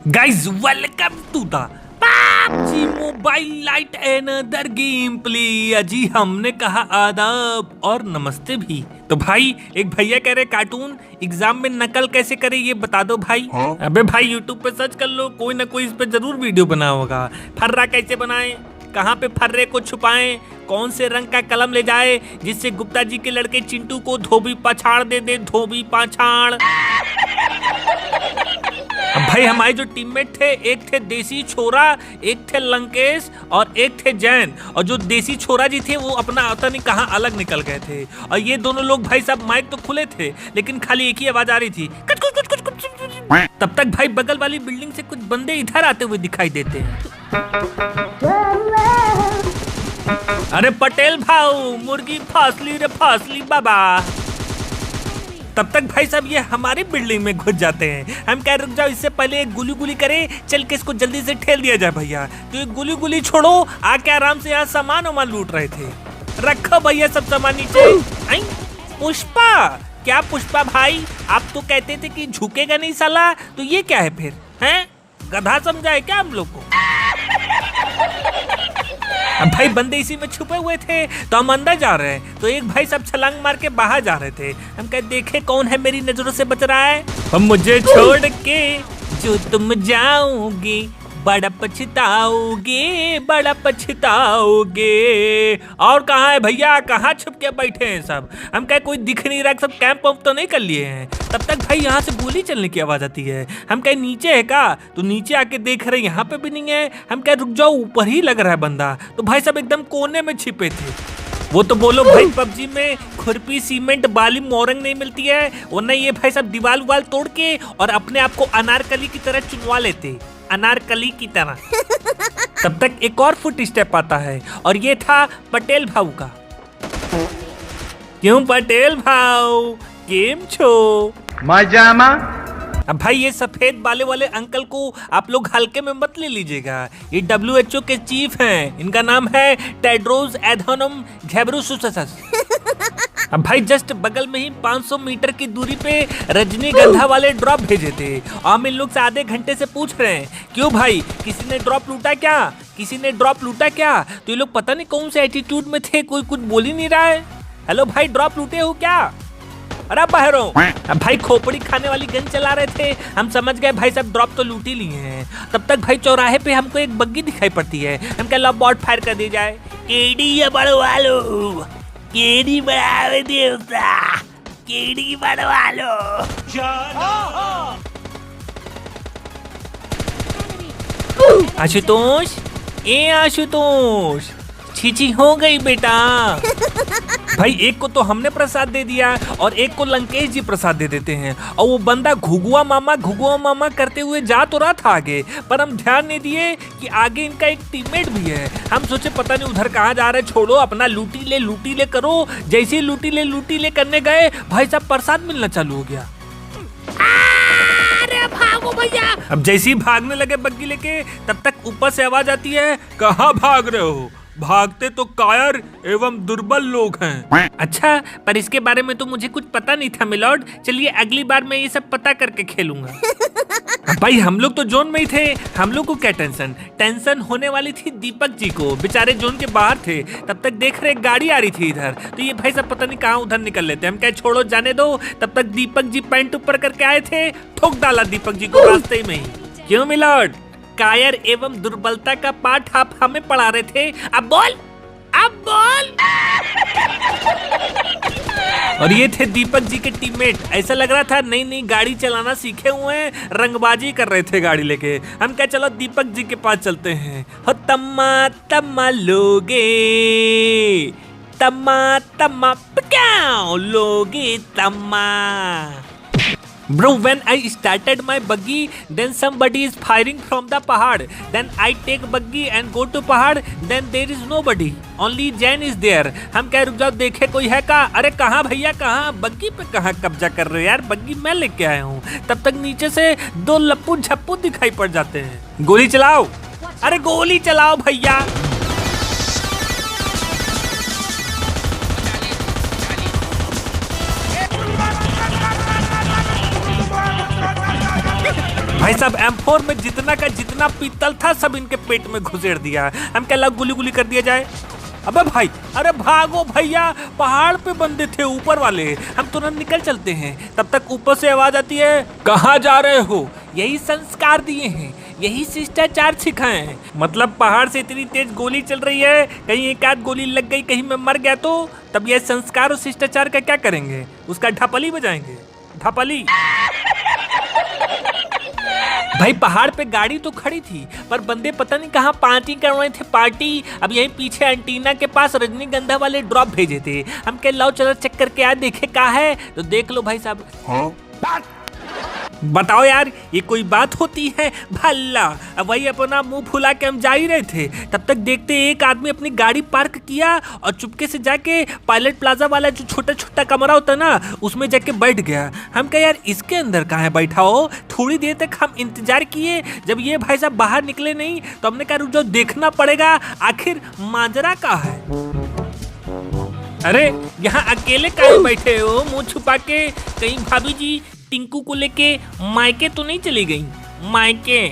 Guys, welcome to the PUBG Mobile Lite another game play. अजी हमने कहा आदाब और नमस्ते भी। तो भाई एक भैया कह रहे कार्टून एग्जाम में नकल कैसे करे ये बता दो भाई। अबे भाई यूट्यूब पे सर्च कर लो, कोई ना कोई इस पे जरूर वीडियो बना होगा। फर्रा कैसे बनाएं, कहाँ पे फर्रे को छुपाएं, कौन से रंग का कलम ले जाए जिससे गुप्ता जी के लड़के चिंटू को धोबी पछाड़ दे धोबी पछाड़। अब भाई हमारे जो टीममेट थे, एक थे देसी छोरा, एक थे लंकेश और एक थे जैन। और जो देसी छोरा जी थे वो अपना आता नहीं कहाँ अलग निकल गए थे। और ये दोनों लोग भाई साहब माइक तो खुले थे लेकिन खाली एक ही आवाज आ रही थी, कुछ कुछ कुछ कुछ कुछ। तब तक भाई बगल वाली बिल्डिंग से कुछ बंदे इधर आते हुए दिखाई देते हैं। अरे पटेल भाऊ, मुर्गी फासली रे फासली बाबा। तब तक भाई साहब ये हमारी बिल्डिंग में घुस जाते हैं। हम कह रुक जाओ, इससे पहले एक गुली गुली करे, चल के इसको जल्दी से ठेल दिया जाए भैया। तो ये गुली गुली छोड़ो, आके आराम से यहाँ सामान वामान लूट रहे थे। रखो भैया सब सामान नीचे। पुष्पा, क्या पुष्पा भाई, आप तो कहते थे कि झुकेगा नहीं साला, तो ये क्या है फिर? हैं गधा समझा है क्या हम लोग को? अब भाई बंदे इसी में छुपे हुए थे तो हम अंदर जा रहे हैं, तो एक भाई सब छलांग मार के बाहर जा रहे थे। हम कह देखे कौन है मेरी नजरों से बच रहा है। हम मुझे छोड़ के जो तुम जाओगे बड़ा पछताओगे बड़ा पछताओगे। और कहाँ है भैया, कहाँ छुप के बैठे हैं सब? हम कह कोई दिख नहीं रहा, सब कैंप वैम्प तो नहीं कर लिए हैं। तब तक भाई यहाँ से गोली चलने की आवाज आती है। हम कह नीचे है का, तो नीचे आके देख रहे यहाँ पे भी नहीं है। हम कह रुक जाओ, ऊपर ही लग रहा है बंदा। तो भाई सब एकदम कोने में छिपे थे। वो तो बोलो भाई पबजी में खुरपी सीमेंट बाली मोरंग नहीं मिलती है, वरना ये भाई सब दीवार उवाल तोड़ के और अपने आप को अनारकली की तरह चुनवा लेते, अनारकली की तरह। तब तक एक और फुट स्टेप आता है और ये था पटेल भाऊ का। क्यों पटेल भाऊ, केम छो? मजामा। अब भाई ये सफेद बाले वाले अंकल को आप लोग हल्के में मत ले लीजिएगा। ये WHO के चीफ हैं, इनका नाम है टेड्रोस एधानम घेब्रेयेसस। अब भाई जस्ट बगल में ही 500 मीटर की दूरी पे रजनीगंधा वाले ड्रॉप भेजे थे। हम इन लोग से आधे घंटे से पूछ रहे हैं, क्यों भाई किसी ने ड्रॉप लूटा क्या, किसी ने ड्रॉप लूटा क्या? तो ये लोग पता नहीं कौन से एटीट्यूड में थे, कोई कुछ बोल ही नहीं रहा है। हेलो भाई, ड्रॉप लूटे हो क्या? अरे बहरो, अब भाई खोपड़ी खाने वाली गन चला रहे थे, हम समझ गए भाई सब ड्रॉप तो लूट ही लिए हैं। तब तक भाई चौराहे पे हमको एक बग्गी दिखाई पड़ती है। हम कह लो बॉट फायर कर दी जाए। केडी बढ़वा लो, केडी बढ़ावे देवता, केडी बढ़वा लो। आशुतोष, ए आशुतोष, छीची हो गई बेटा। भाई एक को तो हमने प्रसाद दे दिया और एक को लंकेश जी प्रसाद दे देते हैं। और वो बंदा घुगुआ मामा करते हुए जा तो रहा था आगे, पर हम ध्यान नहीं दिए कि आगे इनका एक टीममेट भी है। हम सोचे पता नहीं उधर कहाँ जा रहे, छोड़ो अपना लूटी ले करो। जैसे ही लूटी ले करने गए, भाई साहब प्रसाद मिलना चालू हो गया। अरे भागो भैया। अब जैसे ही भागने लगे बग्गी लेके, तब तक ऊपर से आवाज आती है, कहाँ भाग रहे हो? भागते तो कायर एवं दुर्बल लोग हैं। अच्छा, पर इसके बारे में तो मुझे कुछ पता नहीं था मिलॉर्ड। चलिए अगली बार मैं ये सब पता करके खेलूंगा। भाई हम लोग तो जोन में ही थे, हम लोग को क्या टेंशन होने वाली थी दीपक जी को, बेचारे जोन के बाहर थे। तब तक देख रहे गाड़ी आ रही थी इधर, तो ये भाई सब पता नहीं कहाँ उधर निकल लेते। हम क्या छोड़ो जाने दो। तब तक दीपक जी पैंट ऊपर करके आए थे, ठोक डाला दीपक जी को रास्ते में ही। क्यों मिलॉर्ड, कायर एवं दुर्बलता का पाठ आप हमें पढ़ा रहे थे, अब बोल, अब बोल। और ये थे दीपक जी के टीममेट। ऐसा लग रहा था नई गाड़ी चलाना सीखे हुए हैं, रंगबाजी कर रहे थे गाड़ी लेके। हम क्या चलो दीपक जी के पास चलते हैं। हो तम्मा तम्मा लोगे, तम्मा तम्मा पकाओ लोगे तम्मा। Bro, when I started my buggy, then somebody is firing from the pahad. Then I take buggy and go to pahad. Then there is nobody. Only Jain is there. हम कह रुक जाओ, देखे कोई है का? अरे कहाँ भैया, कहाँ बग्गी पे कहाँ कब्जा कर रहे हो यार? बग्गी मैं लेके आया हूँ। तब तक नीचे से दो लप्पू झप्पू दिखाई पड़ जाते हैं। गोली चलाओ, अरे गोली चलाओ भैया। भाई साहब M4 में जितना का जितना पीतल था सब इनके पेट में घुसेड़ दिया। हम क्या लग गुली गुली कर दिया जाए। अबे भाई, अरे भागो भैया, पहाड़ पे बंदे थे ऊपर वाले, हम तुरंत निकल चलते हैं। तब तक ऊपर से आवाज आती है, कहाँ जा रहे हो? यही संस्कार दिए हैं, यही शिष्टाचार सिखाए हैं। मतलब पहाड़ से इतनी तेज गोली चल रही है, कहीं एक आध गोली लग गई, कहीं मैं मर गया तो तब ये संस्कार और शिष्टाचार का क्या करेंगे? उसका ढपली बजाएंगे, ढपली। भाई पहाड़ पे गाड़ी तो खड़ी थी पर बंदे पता नहीं कहाँ पार्टी कर रहे थे, पार्टी। अब यहीं पीछे एंटीना के पास रजनीगंधा वाले ड्रॉप भेजे थे। हम कह लाओ चलो चेक करके आए, देखे कहाँ है। तो देख लो भाई साहब। हाँ? बताओ यार, ये कोई बात होती है? भल्ला। अब वही अपना मुंह फुला के हम जा ही रहे थे, तब तक देखते एक आदमी अपनी गाड़ी पार्क किया और चुपके से जाके पायलट प्लाजा वाला जो छोटा छोटा कमरा होता है ना, उसमें जाके बैठ गया। हम कहे यार इसके अंदर कहाँ है बैठा हो। थोड़ी देर तक हम इंतजार किए, जब ये भाई साहब बाहर निकले नहीं तो हमने कहा रुक जाओ, देखना पड़ेगा आखिर माजरा कहाँ है। अरे यहाँ अकेले काहे बैठे हो मुंह छुपा के? कहीं भाभी जी टिंकू को लेके मायके तो नहीं चली गई? मायके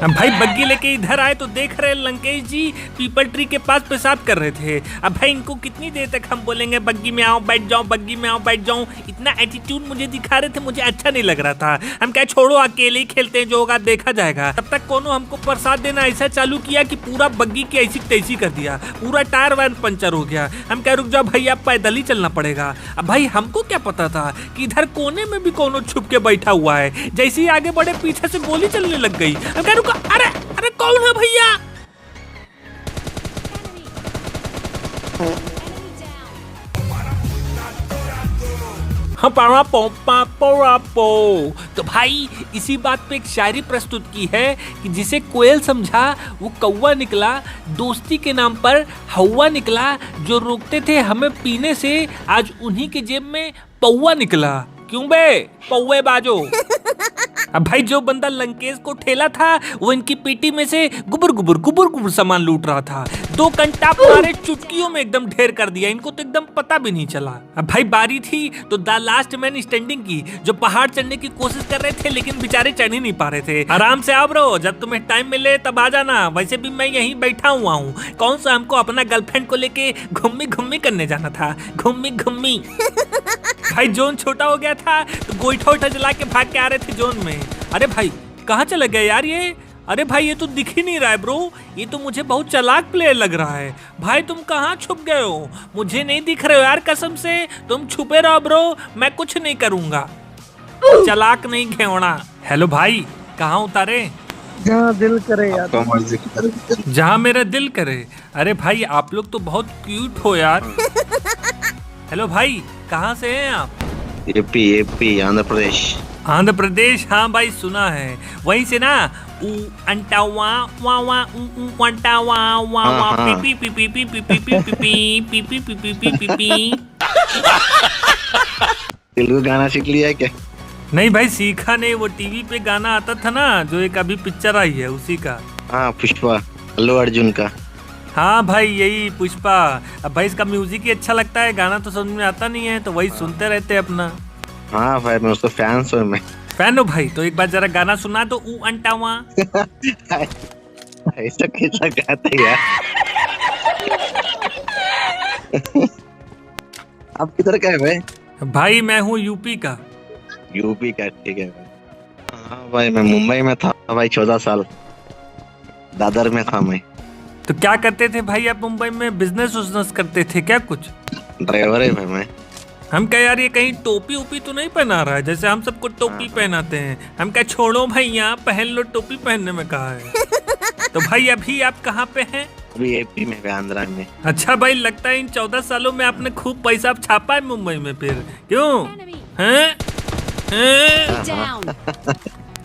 भाई बग्गी लेके इधर आए तो देख रहे लंकेश जी पीपल ट्री के पास पेशाब कर रहे थे। अब भाई इनको कितनी देर तक हम बोलेंगे बग्गी में आओ बैठ जाओ, बग्गी में आओ बैठ जाओ। इतना एटीट्यूड मुझे दिखा रहे थे, मुझे अच्छा नहीं लग रहा था। हम क्या छोड़ो अकेले ही खेलते हैं, जो होगा देखा जाएगा। तब तक कोनो हमको प्रसाद देना ऐसा चालू किया कि पूरा बग्गी की ऐसी तैसी कर दिया, पूरा टायर वायर पंचर हो गया। हम क्या रुक जाओ भैया, पैदल ही चलना पड़ेगा। अब भाई हमको क्या पता था कि इधर कोने में भी कोनो छुप के बैठा हुआ है। जैसे ही आगे बढ़े पीछे से गोली चलने लग गई। हम क्या अरे अरे कौन है भैया? हाँ तो भाई इसी बात पे एक शायरी प्रस्तुत की है कि जिसे कोयल समझा वो कौवा निकला, दोस्ती के नाम पर हवा निकला, जो रोकते थे हमें पीने से आज उन्हीं के जेब में पौवा निकला। क्यों बे पौवे बाजो। अब भाई जो बंदा लंकेश को ठेला था वो इनकी पीटी में से गुबुर गुबुर सामान लूट रहा था। 2 घंटा मारे चुटकियों में एकदम ढेर कर दिया, इनको तो एकदम पता भी नहीं चला। अब भाई बारी थी तो द लास्ट मैन स्टैंडिंग की, जो पहाड़ चढ़ने की कोशिश कर रहे थे लेकिन बेचारे चढ़ ही नहीं पा रहे थे। आराम से आओ ब्रो, जब तुम्हें टाइम मिले तब आ जाना। वैसे भी मैं यहीं बैठा हुआ हूँ। कौन सा हमको अपना गर्लफ्रेंड को लेके घूमी करने जाना था, घूमी। भाई जोन छोटा हो गया था तो गोईठा जला के भाग के आ रहे थे जोन में। अरे भाई कहाँ चला गया यार ये? अरे भाई ये तो दिख ही नहीं रहा है ब्रो, ये तो मुझे बहुत चालाक प्लेयर लग रहा है। भाई तुम कहाँ छुप गए हो? मुझे नहीं दिख रहे हो यार, कसम से तुम छुपे रहो ब्रो, मैं कुछ नहीं करूँगा। चालाक नहीं घेवड़ा। हेलो भाई कहाँ उतारे? जहाँ दिल करे यार, जहाँ मेरा दिल करे। अरे भाई आप लोग तो बहुत क्यूट हो यार। हेलो भाई कहाँ से हैं आप? एपी आंध्र प्रदेश। आंध्र प्रदेश, हाँ भाई सुना है। वहीं से ना ऊ अंटा वा वा वा ऊ अंटा वा वा वा P P P P P P P P P P P P P P. Telugu गाना सीख लिया क्या? नहीं भाई सीखा नहीं, वो टीवी पे गाना आता था ना जो एक अभी पिक्चर आई है उसी का। हाँ पुष्पा, अल्लू अर्जुन का। हाँ भाई यही पुष्पा। अब भाई इसका म्यूजिक ही अच्छा लगता है, गाना तो समझ में आता नहीं है तो वही सुनते रहते हैं अपना। हाँ भाई मैं उसका फैन हूँ। मैं फैन हो भाई? तो एक बार जरा गाना सुना दो ऊ अंटावा। ऐसा कैसा गाते यार? आप किधर का है भाई? भाई मैं हूँ यूपी का। यूपी का, ठीक है भाई। हाँ भाई मैं मुंबई में था भाई 14 साल, दादर में था मैं। तो क्या करते थे भाई आप मुंबई में? बिजनेस करते थे क्या कुछ? ड्राइवर है भाई मैं। हम क्या यार ये कहीं टोपी उपी तो नहीं पहना रहा है जैसे हम सबको टोपी पहनाते हैं? हम क्या छोड़ो भैया, पहन लो, टोपी पहनने में कहा है। तो भाई अभी आप कहाँ पे हैं? अभी एपी में, आंध्रा में। अच्छा भाई लगता है इन 14 सालों में आपने खूब पैसा छापा है मुंबई में फिर, क्यों हैं?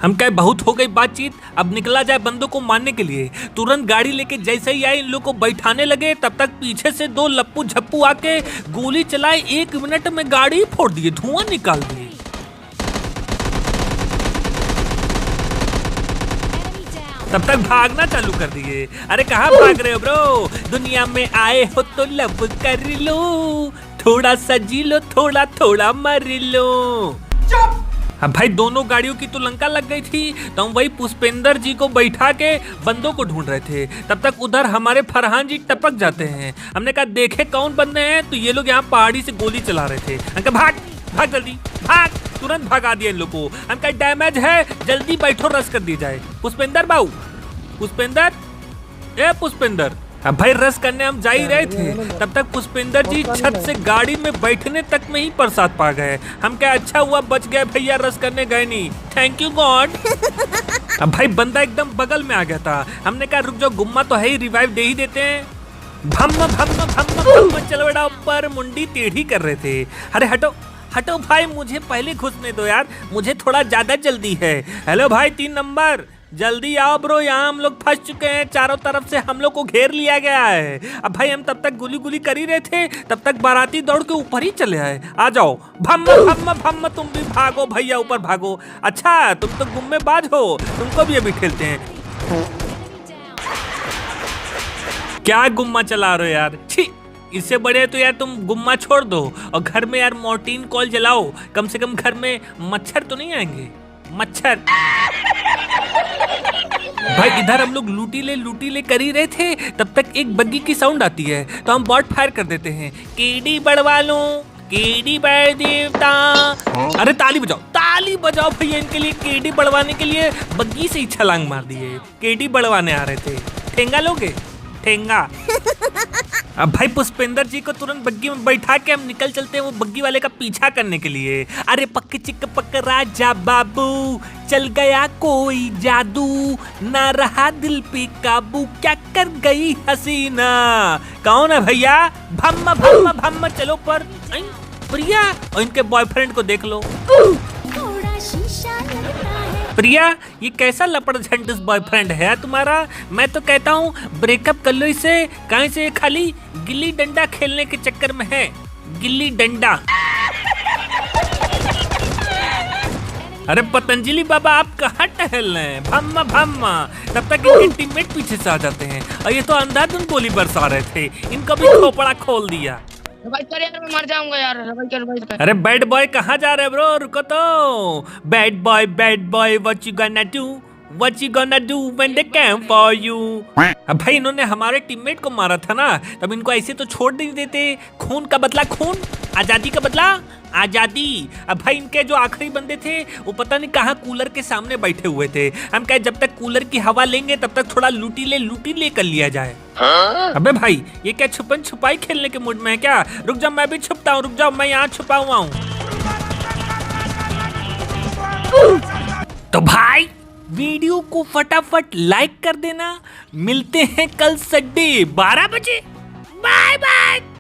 हम क्या बहुत हो गई बातचीत, अब निकला जाए बंदों को मारने के लिए। तुरंत गाड़ी लेके जैसे ही आए इन लोग को बैठाने लगे, तब तक पीछे से 2 लप्पू झप्पू आके गोली चलाए, 1 मिनट में गाड़ी फोड़ दिए, धुआं निकाल दिए। तब तक भागना चालू कर दिए। अरे कहाँ भाग रहे हो ब्रो? दुनिया में आए हो तो लव कर लो, थोड़ा सा जी लो, थोड़ा थोड़ा मर लो। अब भाई दोनों गाड़ियों की तो लंका लग गई थी, तो हम वही पुष्पेंद्र जी को बैठा के बंदों को ढूंढ रहे थे। तब तक उधर हमारे फरहान जी टपक जाते हैं। हमने कहा देखे कौन बंदे हैं, तो ये लोग यहाँ पहाड़ी से गोली चला रहे थे। हम कहा भाग भाग जल्दी भाग, तुरंत भगा दिया इन लोग को। हम कहा डैमेज है, जल्दी बैठो रस कर दी जाए। पुष्पेंद्र बाबू, पुष्पेंद्र, ए पुष्पेंद्र। अब भाई रस करने हम जा ही रहे थे, तब तक पुष्पेंद्र जी छत से गाड़ी में बैठने तक में ही प्रसाद पा गए। हम क्या अच्छा हुआ बच गए भैया, रस करने गए नहीं, थैंक यू गॉड। अब भाई बंदा एकदम बगल में आ गया था। हमने कहा रुक जाओ, गुम्मा तो है ही, रिवाइव दे ही देते हैं। भम्म भम्म भम्म भम्म चलो बेटा ऊपर, मुंडी टेढ़ी कर रहे थे। अरे हटो हटो भाई, मुझे पहले घुसने दो यार, मुझे थोड़ा ज्यादा जल्दी है। हेलो भाई 3 नंबर, जल्दी आओ ब्रो, यहाँ हम लोग फंस चुके हैं, चारों तरफ से हम लोग को घेर लिया गया है। अब भाई हम तब तक गुली गुली कर ही रहे थे, तब तक बाराती दौड़ के ऊपर ही चले आए। आ जाओ, भम्म भम्म भम्म, तुम भी भागो भैया, ऊपर भागो। अच्छा तुम तो गुम्मेबाज हो, तुमको भी अभी खेलते हैं। क्या गुम्मा चला रहे हो यार, छी। इससे बड़े तो यार तुम गुम्मा छोड़ दो और घर में यार मोर्टीन कॉल जलाओ, कम से कम घर में मच्छर तो नहीं आएंगे, मच्छर। भाई इधर हम लोग लूटी ले कर ही रहे थे, तब तक एक बग्गी की साउंड आती है, तो हम बॉट फायर कर देते हैं। केडी बढ़वा लो, केडी बढ़ देवता। अरे ताली बजाओ भैया, इनके लिए केडी बढ़वाने के लिए बग्गी से ही छलांग मार दिए। केडी बढ़वाने आ रहे थे। ठेंगा लोगे, ठेंगा। अब भाई पुष्पेंद्र जी को तुरंत बग्गी में बैठा के हम निकल चलते हैं वो बग्गी वाले का पीछा करने के लिए। अरे पक्के चिक पक राजा बाबू, चल गया कोई जादू, ना रहा दिल पे काबू, क्या कर गई हसीना। कौन है भैया? भम्म भम्म भम्म, चलो पर प्रिया और इनके बॉयफ्रेंड को देख लो। प्रिया ये कैसा लपड़ झंडस बॉयफ्रेंड है तुम्हारा? मैं तो कहता हूँ ब्रेकअप कर लो इससे, कहीं से खाली गिल्ली डंडा खेलने के चक्कर में है, गिल्ली डंडा। अरे पतंजलि बाबा आप कहाँ टहल रहे हैं? भम्मा भम्मा, तब तक इनके टीममेट पीछे से आ जाते हैं और ये तो अंधाधुंध गोली बरसा रहे थे, इनका भी खोपड़ा खोल दिया। भाई कर यार, मैं मर जाऊंगा यार। भाई अरे बैड बॉय कहाँ जा रहे ब्रो, रुको तो। Bad boy what you gonna do, what you gonna do when they come for you. अब भाई इन्होंने हमारे टीममेट को मारा था ना, तब इनको ऐसे तो छोड़ नहीं देते। खून का बदला खून, आजादी का बदला आजादी। अब भाई इनके जो आखिरी बंदे थे वो पता नहीं कहाँ कूलर के सामने बैठे हुए थे। हम कहे जब तक कूलर की हवा लेंगे तब तक थोड़ा लूटी ले कर लिया जाए। अबे भाई ये क्या छुपन छुपाई खेलने के मूड में है क्या? रुक जाओ मैं भी छुपता हूँ, रुक जाओ मैं यहाँ छुपा हुआ हूँ। तो भाई वीडियो को फटाफट लाइक कर देना। मिलते हैं कल संडे 12 बजे। Bye bye.